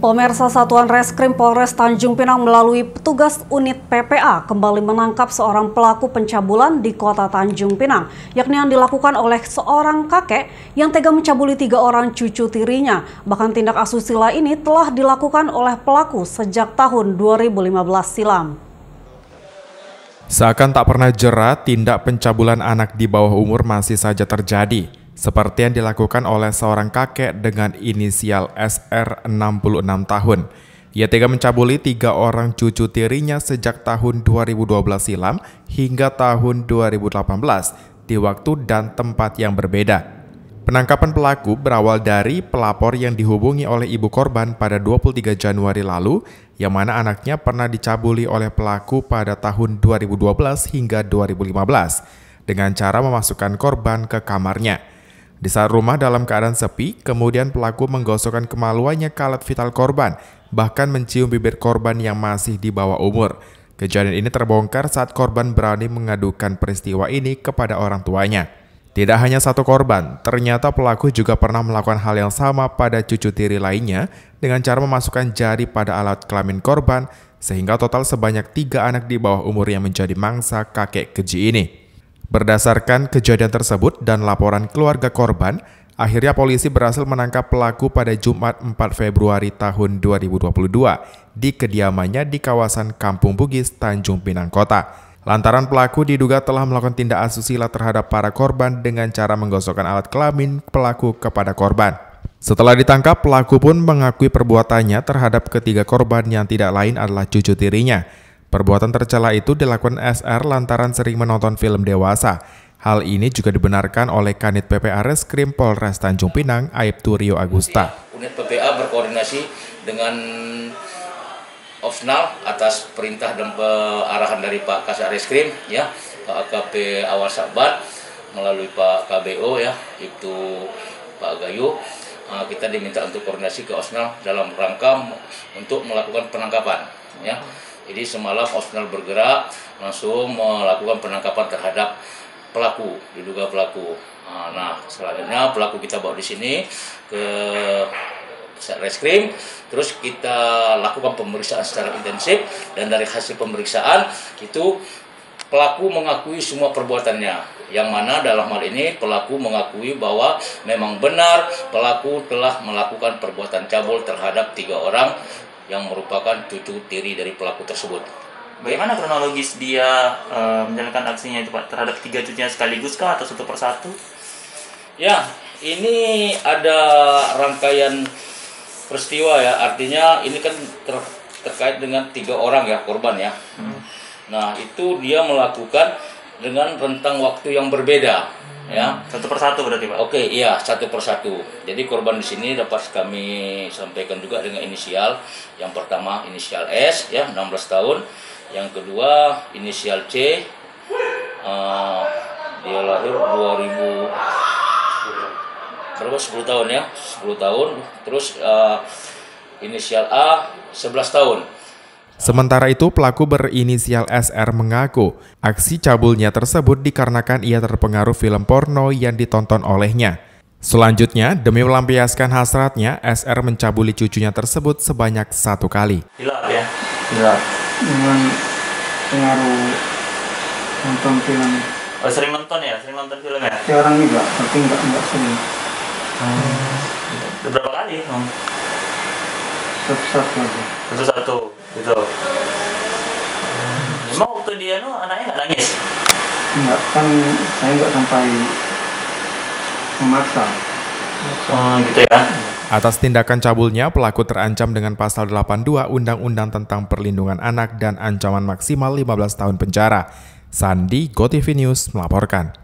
Pemirsa, Satuan Reskrim Polres Tanjung Pinang melalui petugas unit PPA kembali menangkap seorang pelaku pencabulan di kota Tanjung Pinang, yakni yang dilakukan oleh seorang kakek yang tega mencabuli 3 orang cucu tirinya. Bahkan tindak asusila ini telah dilakukan oleh pelaku sejak tahun 2015 silam. Seakan tak pernah jera, tindak pencabulan anak di bawah umur masih saja terjadi. Seperti yang dilakukan oleh seorang kakek dengan inisial SR 66 tahun. Ia tega mencabuli 3 orang cucu tirinya sejak tahun 2012 silam hingga tahun 2018 di waktu dan tempat yang berbeda. Penangkapan pelaku berawal dari pelapor yang dihubungi oleh ibu korban pada 23 Januari lalu, yang mana anaknya pernah dicabuli oleh pelaku pada tahun 2012 hingga 2015 dengan cara memasukkan korban ke kamarnya. Di saat rumah dalam keadaan sepi, kemudian pelaku menggosokkan kemaluannya ke alat vital korban, bahkan mencium bibir korban yang masih di bawah umur. Kejadian ini terbongkar saat korban berani mengadukan peristiwa ini kepada orang tuanya. Tidak hanya satu korban, ternyata pelaku juga pernah melakukan hal yang sama pada cucu tiri lainnya dengan cara memasukkan jari pada alat kelamin korban, sehingga total sebanyak 3 anak di bawah umur yang menjadi mangsa kakek keji ini. Berdasarkan kejadian tersebut dan laporan keluarga korban, akhirnya polisi berhasil menangkap pelaku pada Jumat 4 Februari tahun 2022 di kediamannya di kawasan Kampung Bugis, Tanjung Pinang Kota. Lantaran pelaku diduga telah melakukan tindak asusila terhadap para korban dengan cara menggosokkan alat kelamin pelaku kepada korban. Setelah ditangkap, pelaku pun mengakui perbuatannya terhadap ketiga korban yang tidak lain adalah cucu tirinya. Perbuatan tercela itu dilakukan SR lantaran sering menonton film dewasa. Hal ini juga dibenarkan oleh Kanit PPA Reskrim Polres Tanjung Pinang, Aibtu Rio Agusta. Unit PPA berkoordinasi dengan Opsnal atas perintah dan arahan dari Pak Kasat Reskrim, ya, Pak AKP Awal Sabat, melalui Pak KBO, ya, itu Pak Gayu. Kita diminta untuk koordinasi ke Opsnal dalam rangka untuk melakukan penangkapan, ya. Jadi semalam Opsnal bergerak langsung melakukan penangkapan terhadap pelaku, diduga pelaku. Nah, selanjutnya pelaku kita bawa di sini ke Reskrim, terus kita lakukan pemeriksaan secara intensif dan dari hasil pemeriksaan itu pelaku mengakui semua perbuatannya. Yang mana dalam hal ini pelaku mengakui bahwa memang benar pelaku telah melakukan perbuatan cabul terhadap 3 orang yang merupakan cucu tiri dari pelaku tersebut. Bagaimana kronologis dia menjalankan aksinya itu, Pak? Terhadap 3 cucunya sekaligus kah atau satu persatu? Ya, ini ada rangkaian peristiwa, ya. Artinya ini kan terkait dengan 3 orang, ya, korban, ya. Nah, itu dia melakukan dengan rentang waktu yang berbeda, ya. Satu persatu berarti, Pak? Oke, iya, satu persatu. Jadi korban di sini dapat kami sampaikan juga dengan inisial. Yang pertama inisial S, ya, 16 tahun. Yang kedua inisial C, dia lahir 10 tahun, ya, 10 tahun. Terus inisial A 11 tahun. Sementara itu, pelaku berinisial SR mengaku aksi cabulnya tersebut dikarenakan ia terpengaruh film porno yang ditonton olehnya. Selanjutnya, demi melampiaskan hasratnya, SR mencabuli cucunya tersebut sebanyak 1 kali. Hilap, ya? Hilap. Dengan pengaruh nonton film. Oh, sering nonton, ya? Sering nonton film, ya? Jarang juga, tapi enggak sering. Berapa kali? Satu-satu aja. Satu-satu, gitu. Emang waktu dia anaknya nggak nangis? Enggak, kan saya enggak sampai memaksa. Gitu, ya. Atas tindakan cabulnya, pelaku terancam dengan pasal 82 Undang-Undang tentang Perlindungan Anak dan ancaman maksimal 15 tahun penjara. Sandi, GoTV News melaporkan.